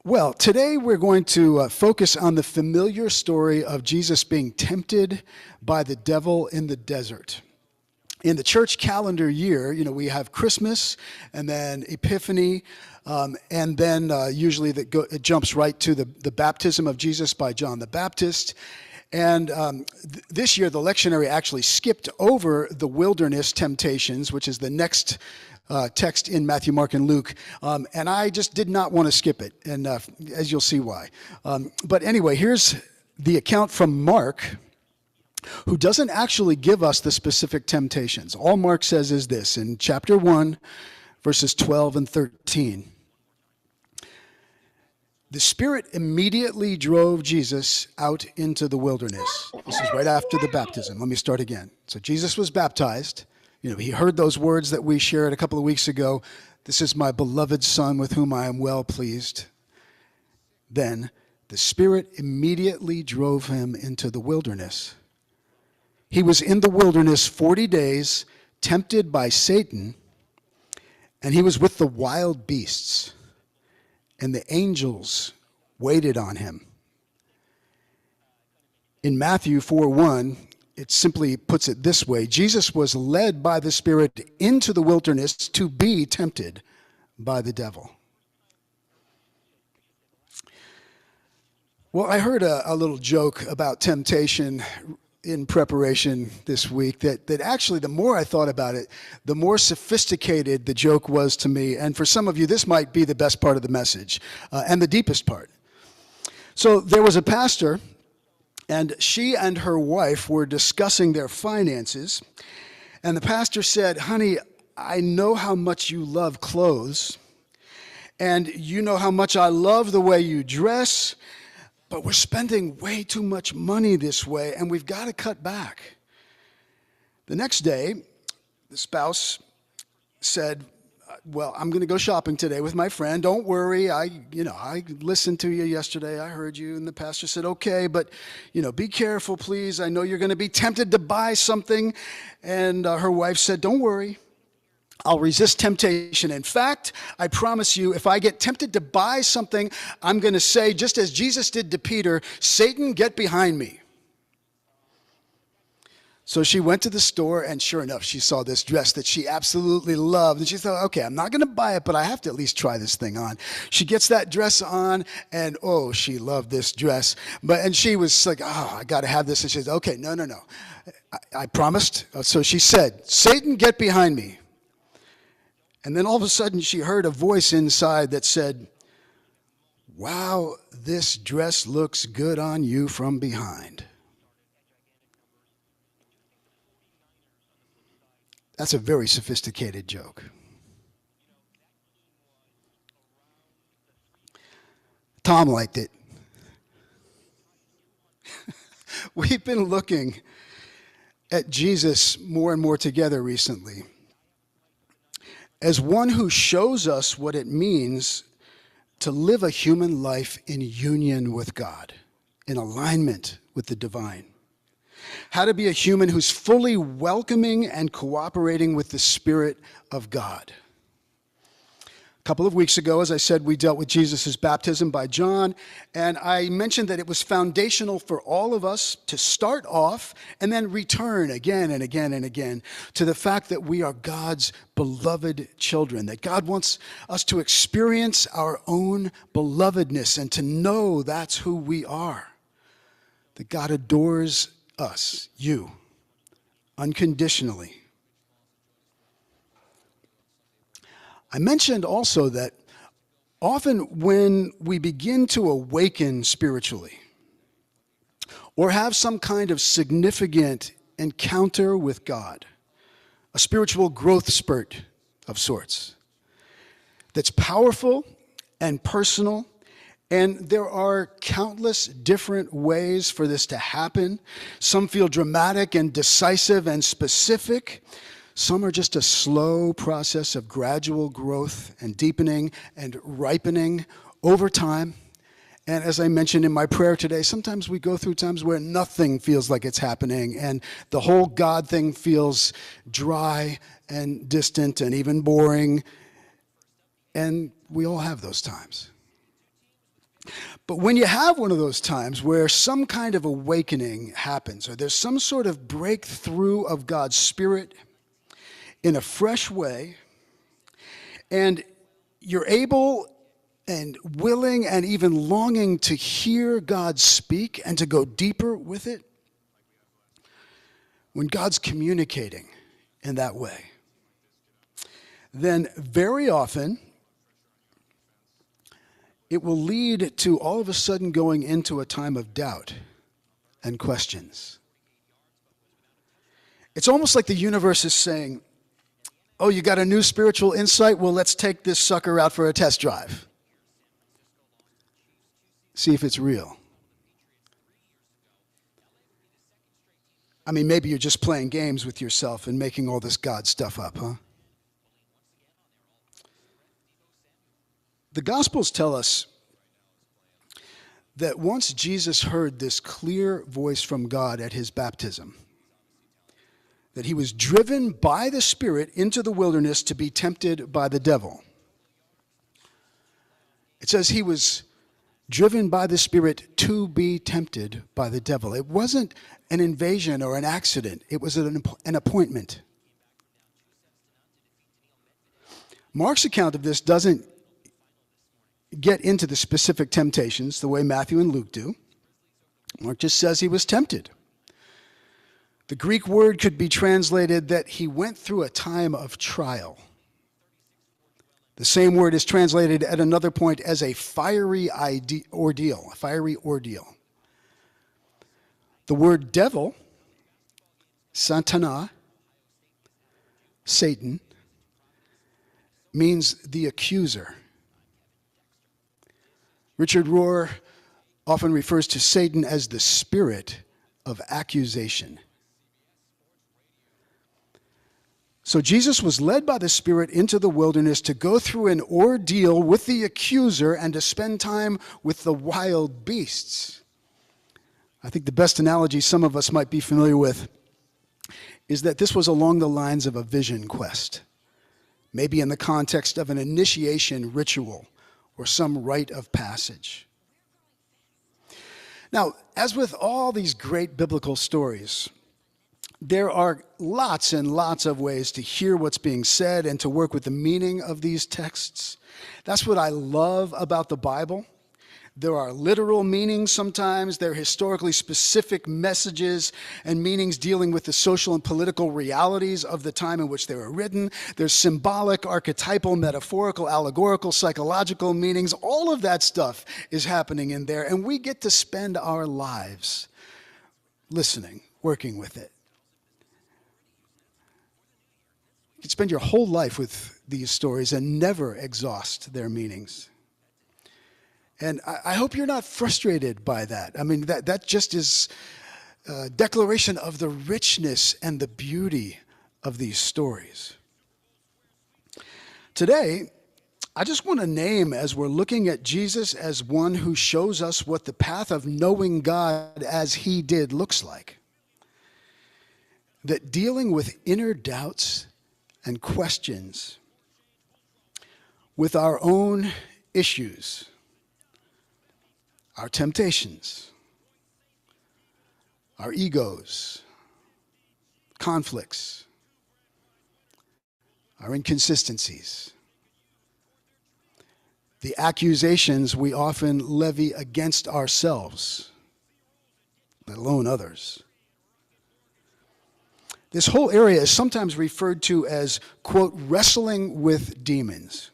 Well, today we're going to focus on the familiar story of Jesus being tempted by the devil in the desert. In the church calendar year, we have Christmas and then Epiphany, and then usually it jumps right to the baptism of Jesus by John the Baptist. And this year, the lectionary actually skipped over the wilderness temptations, which is the next text in Matthew, Mark, and Luke. And I just did not want to skip it, and as you'll see why. But anyway, here's the account from Mark, who doesn't actually give us the specific temptations. All Mark says is this in chapter 1, verses 12 and 13. The Spirit immediately drove Jesus out into the wilderness. This is right after the baptism. Let me start again. So Jesus was baptized. He heard those words that we shared a couple of weeks ago. This is my beloved Son with whom I am well pleased. Then the Spirit immediately drove him into the wilderness. He was in the wilderness 40 days, tempted by Satan, and he was with the wild beasts, and the angels waited on him. In Matthew 4:1, it simply puts it this way: Jesus was led by the Spirit into the wilderness to be tempted by the devil. Well, I heard a little joke about temptation in preparation this week that actually, the more I thought about it, the more sophisticated the joke was to me. And for some of you, this might be the best part of the message and the deepest part. So there was a pastor, and she and her wife were discussing their finances. And the pastor said, "Honey, I know how much you love clothes, and you know how much I love the way you dress, but we're spending way too much money this way, and we've got to cut back." The next day, the spouse said, "Well, I'm going to go shopping today with my friend. Don't worry. I listened to you yesterday. I heard you." And the pastor said, "Okay, but, be careful, please. I know you're going to be tempted to buy something." And her wife said, "Don't worry. I'll resist temptation. In fact, I promise you, if I get tempted to buy something, I'm going to say, just as Jesus did to Peter, 'Satan, get behind me.'" So she went to the store, and sure enough, she saw this dress that she absolutely loved. And she thought, "Okay, I'm not going to buy it, but I have to at least try this thing on." She gets that dress on, and oh, she loved this dress. And she was like, "Oh, I got to have this." And she said, "Okay, no. I promised." So she said, "Satan, get behind me." And then all of a sudden, she heard a voice inside that said, "Wow, this dress looks good on you from behind." That's a very sophisticated joke. Tom liked it. We've been looking at Jesus more and more together recently as one who shows us what it means to live a human life in union with God, in alignment with the divine. How to be a human who's fully welcoming and cooperating with the Spirit of God. A couple of weeks ago, as I said, we dealt with Jesus' baptism by John, and I mentioned that it was foundational for all of us to start off and then return again and again and again to the fact that we are God's beloved children, that God wants us to experience our own belovedness and to know that's who we are, that God adores us, you, unconditionally. I mentioned also that often when we begin to awaken spiritually or have some kind of significant encounter with God, a spiritual growth spurt of sorts, that's powerful and personal, and there are countless different ways for this to happen. Some feel dramatic and decisive and specific. Some are just a slow process of gradual growth and deepening and ripening over time. And as I mentioned in my prayer today, sometimes we go through times where nothing feels like it's happening, and the whole God thing feels dry and distant and even boring. And we all have those times. But when you have one of those times where some kind of awakening happens, or there's some sort of breakthrough of God's Spirit in a fresh way, and you're able and willing and even longing to hear God speak and to go deeper with it, when God's communicating in that way, then very often it will lead to all of a sudden going into a time of doubt and questions. It's almost like the universe is saying, oh, you got a new spiritual insight? Well, let's take this sucker out for a test drive. See if it's real. I mean, maybe you're just playing games with yourself and making all this God stuff up, huh? The Gospels tell us that once Jesus heard this clear voice from God at his baptism, that he was driven by the Spirit into the wilderness to be tempted by the devil. It says he was driven by the Spirit to be tempted by the devil. It wasn't an invasion or an accident. It was an appointment. Mark's account of this doesn't get into the specific temptations the way Matthew and Luke do. Mark just says he was tempted. The Greek word could be translated that he went through a time of trial. The same word is translated at another point as a fiery ordeal, a fiery ordeal. The word devil, Satana, Satan, means the accuser. Richard Rohr often refers to Satan as the spirit of accusation. So Jesus was led by the Spirit into the wilderness to go through an ordeal with the accuser and to spend time with the wild beasts. I think the best analogy some of us might be familiar with is that this was along the lines of a vision quest, maybe in the context of an initiation ritual or some rite of passage. Now, as with all these great biblical stories, there are lots and lots of ways to hear what's being said and to work with the meaning of these texts. That's what I love about the Bible. There are literal meanings sometimes. There are historically specific messages and meanings dealing with the social and political realities of the time in which they were written. There's symbolic, archetypal, metaphorical, allegorical, psychological meanings. All of that stuff is happening in there, and we get to spend our lives listening, working with it. You can spend your whole life with these stories and never exhaust their meanings. And I hope you're not frustrated by that. I mean, that just is a declaration of the richness and the beauty of these stories. Today, I just want to name, as we're looking at Jesus as one who shows us what the path of knowing God as he did looks like, that dealing with inner doubts and questions, with our own issues, our temptations, our egos, conflicts, our inconsistencies, the accusations we often levy against ourselves, let alone others. This whole area is sometimes referred to as, quote, wrestling with demons.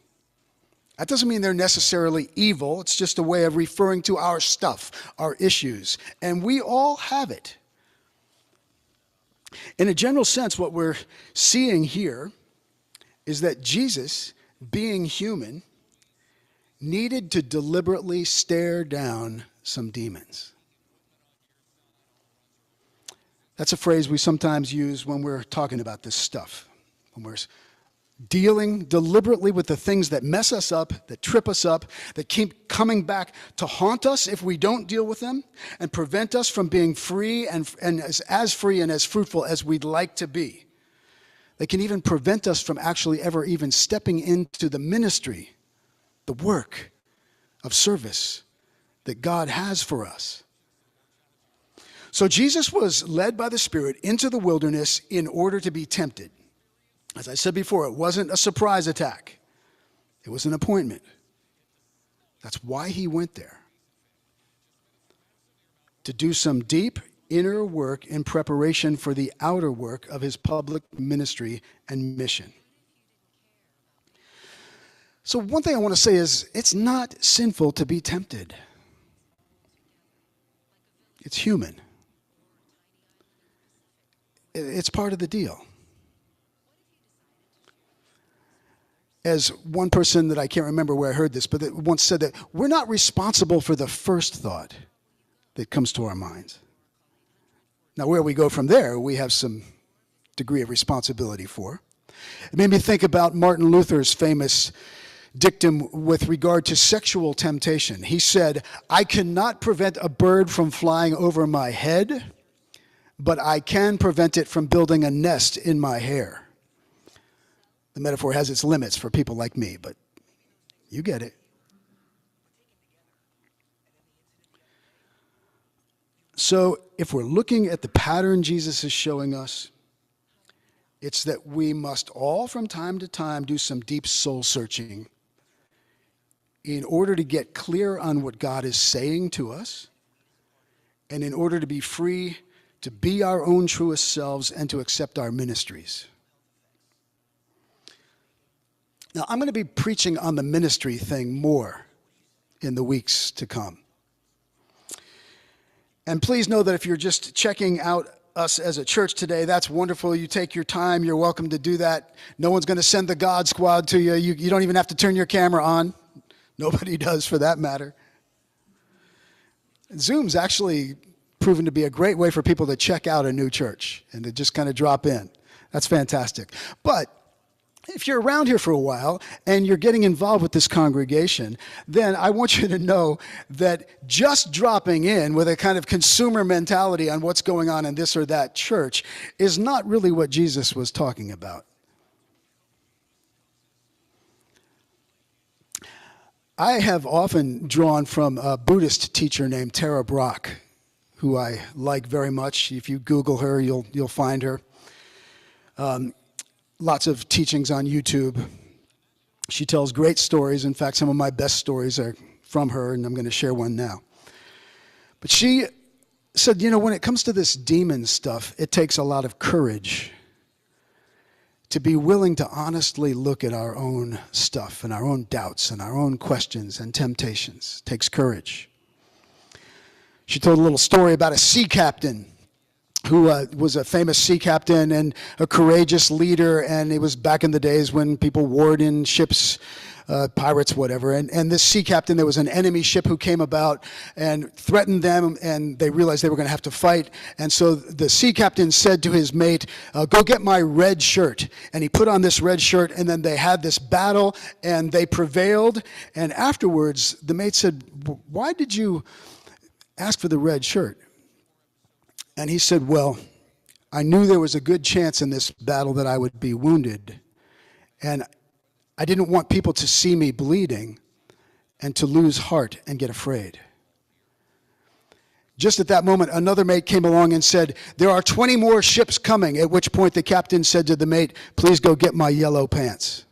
That doesn't mean they're necessarily evil. It's just a way of referring to our stuff, our issues. And we all have it. In a general sense, what we're seeing here is that Jesus, being human, needed to deliberately stare down some demons. That's a phrase we sometimes use when we're talking about this stuff, when we're dealing deliberately with the things that mess us up, that trip us up, that keep coming back to haunt us if we don't deal with them, and prevent us from being free and as free and as fruitful as we'd like to be. They can even prevent us from actually ever even stepping into the ministry, the work of service that God has for us. So Jesus was led by the Spirit into the wilderness in order to be tempted. As I said before, it wasn't a surprise attack. It was an appointment. That's why he went there. To do some deep inner work in preparation for the outer work of his public ministry and mission. So one thing I want to say is it's not sinful to be tempted. It's human. It's part of the deal. As one person that I can't remember where I heard this, but that once said that we're not responsible for the first thought that comes to our minds. Now, where we go from there, we have some degree of responsibility for. It made me think about Martin Luther's famous dictum with regard to sexual temptation. He said, "I cannot prevent a bird from flying over my head, but I can prevent it from building a nest in my hair." The metaphor has its limits for people like me, but you get it. So if we're looking at the pattern Jesus is showing us, it's that we must all from time to time do some deep soul searching in order to get clear on what God is saying to us, and in order to be free to be our own truest selves and to accept our ministries. Now, I'm going to be preaching on the ministry thing more in the weeks to come. And please know that if you're just checking out us as a church today, that's wonderful. You take your time. You're welcome to do that. No one's going to send the God Squad to you. You don't even have to turn your camera on. Nobody does, for that matter. Zoom's actually proven to be a great way for people to check out a new church and to just kind of drop in. That's fantastic. But if you're around here for a while and you're getting involved with this congregation, then I want you to know that just dropping in with a kind of consumer mentality on what's going on in this or that church is not really what Jesus was talking about. I have often drawn from a Buddhist teacher named Tara Brach, who I like very much. If you Google her, you'll find her. Lots of teachings on YouTube. She tells great stories. In fact, some of my best stories are from her, and I'm going to share one now. But she said, when it comes to this demon stuff, it takes a lot of courage to be willing to honestly look at our own stuff and our own doubts and our own questions and temptations. It takes courage. She told a little story about a sea captain who was a famous sea captain and a courageous leader, and it was back in the days when people warred in ships, pirates, whatever. And this sea captain, there was an enemy ship who came about and threatened them, and they realized they were going to have to fight. And so the sea captain said to his mate, "Go get my red shirt." And he put on this red shirt, and then they had this battle, and they prevailed. And afterwards, the mate said, "Why did you ask for the red shirt?" And he said, "Well, I knew there was a good chance in this battle that I would be wounded. And I didn't want people to see me bleeding and to lose heart and get afraid." Just at that moment, another mate came along and said, "There are 20 more ships coming," at which point the captain said to the mate, "Please go get my yellow pants."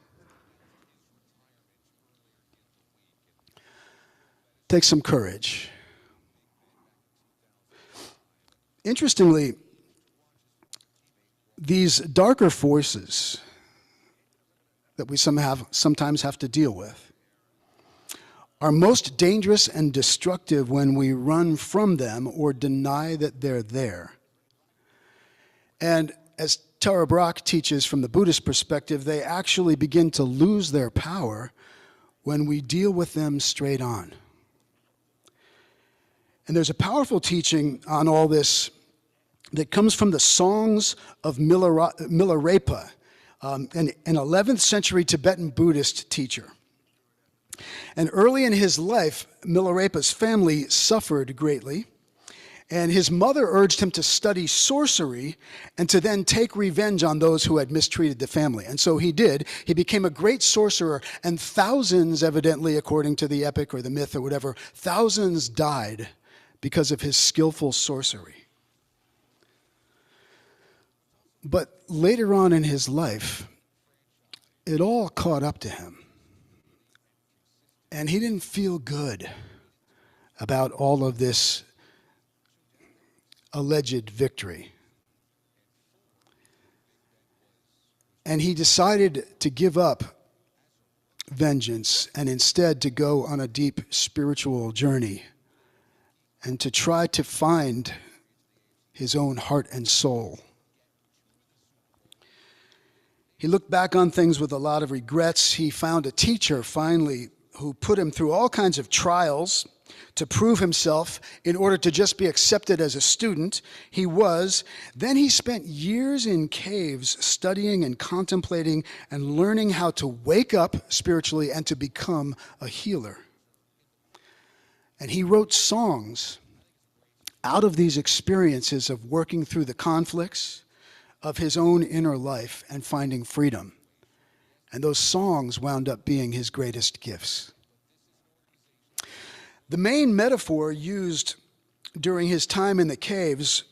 Take some courage. Interestingly, these darker forces that we sometimes have to deal with are most dangerous and destructive when we run from them or deny that they're there. And as Tara Brach teaches from the Buddhist perspective, they actually begin to lose their power when we deal with them straight on. And there's a powerful teaching on all this that comes from the songs of Milarepa, an 11th century Tibetan Buddhist teacher. And early in his life, Milarepa's family suffered greatly, And his mother urged him to study sorcery and to then take revenge on those who had mistreated the family. And so he did. He became a great sorcerer, and thousands, evidently, according to the epic or the myth or whatever, thousands died because of his skillful sorcery. But later on in his life, it all caught up to him. And he didn't feel good about all of this alleged victory. And he decided to give up vengeance and instead to go on a deep spiritual journey and to try to find his own heart and soul. He looked back on things with a lot of regrets. He found a teacher finally who put him through all kinds of trials to prove himself in order to just be accepted as a student. He was. Then he spent years in caves studying and contemplating and learning how to wake up spiritually and to become a healer. And he wrote songs out of these experiences of working through the conflicts of his own inner life and finding freedom. And those songs wound up being his greatest gifts. The main metaphor used during his time in the caves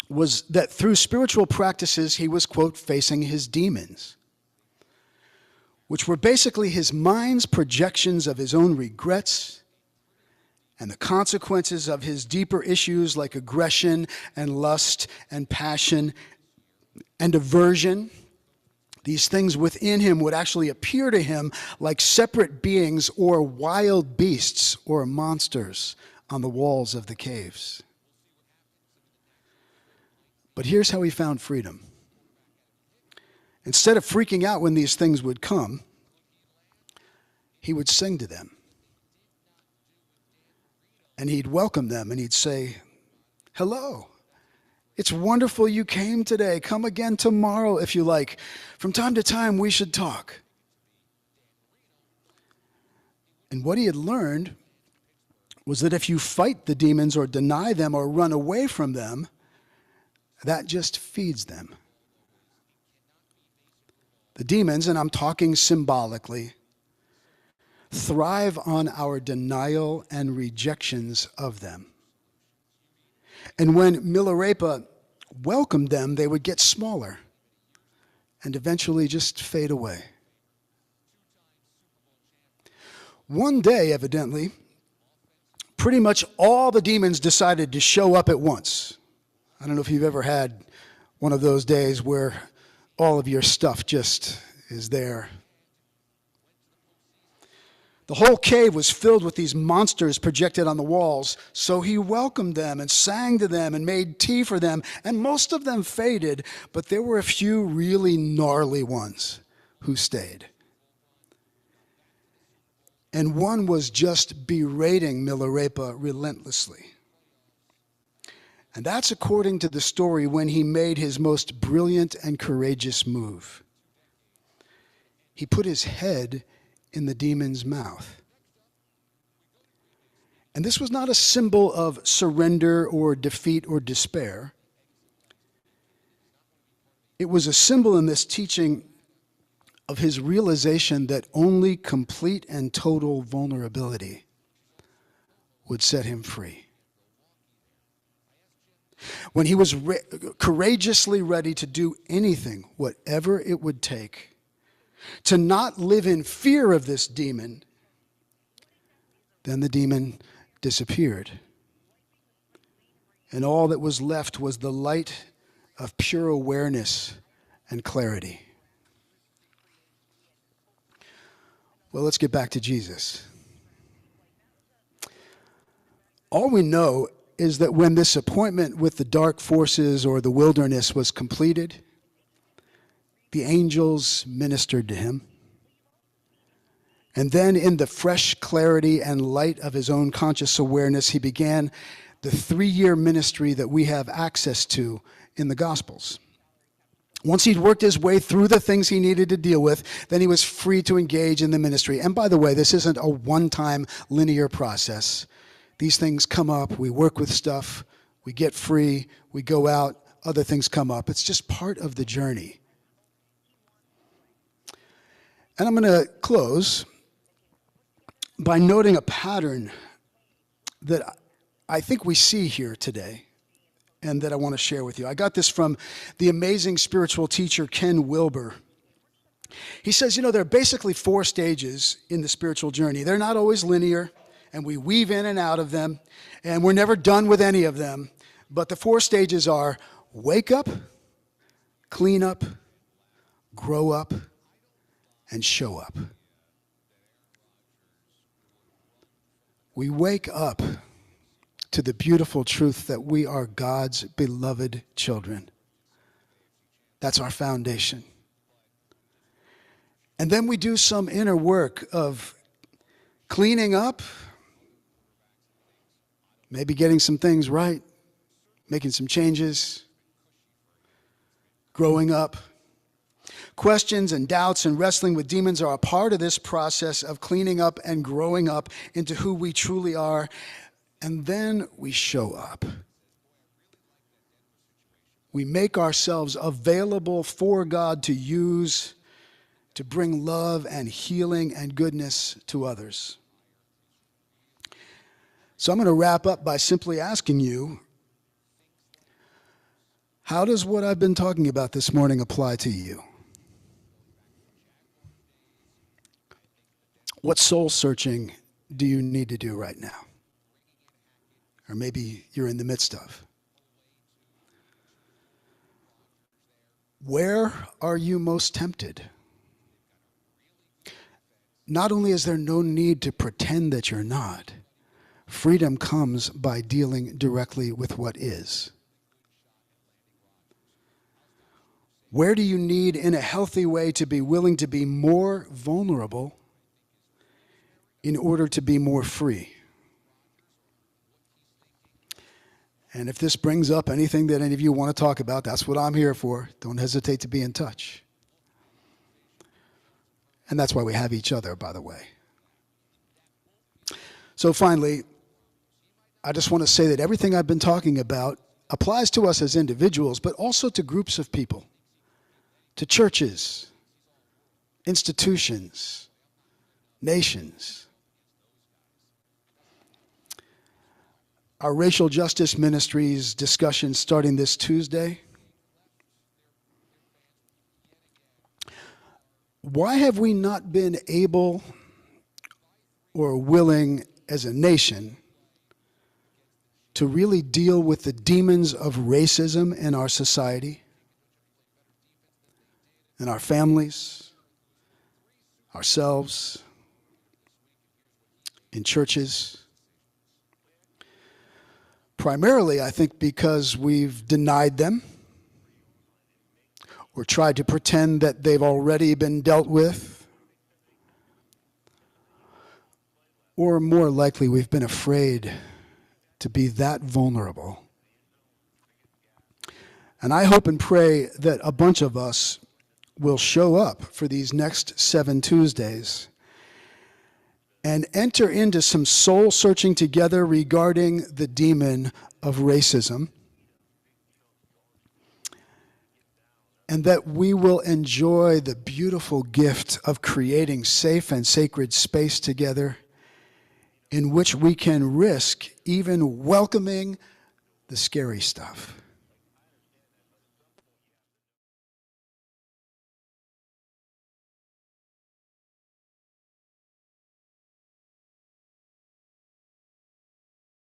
was that through spiritual practices, he was, quote, facing his demons, which were basically his mind's projections of his own regrets and the consequences of his deeper issues like aggression and lust and passion and aversion. These things within him would actually appear to him like separate beings or wild beasts or monsters on the walls of the caves. But here's how he found freedom. Instead of freaking out when these things would come, he would sing to them. And he'd welcome them and he'd say, "Hello. It's wonderful you came today. Come again tomorrow if you like. From time to time, we should talk." And what he had learned was that if you fight the demons or deny them or run away from them, that just feeds them. The demons, and I'm talking symbolically, thrive on our denial and rejections of them. And when Milarepa welcomed them, they would get smaller and eventually just fade away. One day, evidently, pretty much all the demons decided to show up at once. I don't know if you've ever had one of those days where all of your stuff just is there. The whole cave was filled with these monsters projected on the walls, so he welcomed them and sang to them and made tea for them, and most of them faded, but there were a few really gnarly ones who stayed. And one was just berating Milarepa relentlessly. And that's according to the story when he made his most brilliant and courageous move. He put his head in the demon's mouth. And this was not a symbol of surrender or defeat or despair. It was a symbol in this teaching of his realization that only complete and total vulnerability would set him free. When he was courageously ready to do anything, whatever it would take, to not live in fear of this demon, then the demon disappeared. And all that was left was the light of pure awareness and clarity. Well, let's get back to Jesus. All we know is that when this appointment with the dark forces or the wilderness was completed, the angels ministered to him. And then in the fresh clarity and light of his own conscious awareness, he began the 3-year ministry that we have access to in the Gospels. Once he'd worked his way through the things he needed to deal with, then he was free to engage in the ministry. And by the way, this isn't a one-time linear process. These things come up, we work with stuff, We get free, we go out, other things come up. It's just part of the journey. And I'm going to close by noting a pattern that I think we see here today and that I want to share with you. I got this from the amazing spiritual teacher Ken Wilber. He says, there are basically 4 stages in the spiritual journey. They're not always linear, and we weave in and out of them, and we're never done with any of them. But the 4 stages are wake up, clean up, grow up, and show up. We wake up to the beautiful truth that we are God's beloved children. That's our foundation. And then we do some inner work of cleaning up, maybe getting some things right, making some changes, growing up. Questions and doubts and wrestling with demons are a part of this process of cleaning up and growing up into who we truly are. And then we show up. We make ourselves available for God to use to bring love and healing and goodness to others. So I'm going to wrap up by simply asking you, how does what I've been talking about this morning apply to you? What soul searching do you need to do right now? Or maybe you're in the midst of. Where are you most tempted? Not only is there no need to pretend that you're not, freedom comes by dealing directly with what is. Where do you need, in a healthy way, to be willing to be more vulnerable in order to be more free? And if this brings up anything that any of you want to talk about, that's what I'm here for. Don't hesitate to be in touch. And that's why we have each other, by the way. So finally, I just want to say that everything I've been talking about applies to us as individuals, but also to groups of people, to churches, institutions, nations. Our racial justice ministries discussion starting this Tuesday. Why have we not been able or willing as a nation to really deal with the demons of racism in our society, in our families, ourselves, in churches? Primarily, I think, because we've denied them or tried to pretend that they've already been dealt with. Or more likely, we've been afraid to be that vulnerable. And I hope and pray that a bunch of us will show up for these next 7 Tuesdays and enter into some soul searching together regarding the demon of racism, and that we will enjoy the beautiful gift of creating safe and sacred space together in which we can risk even welcoming the scary stuff.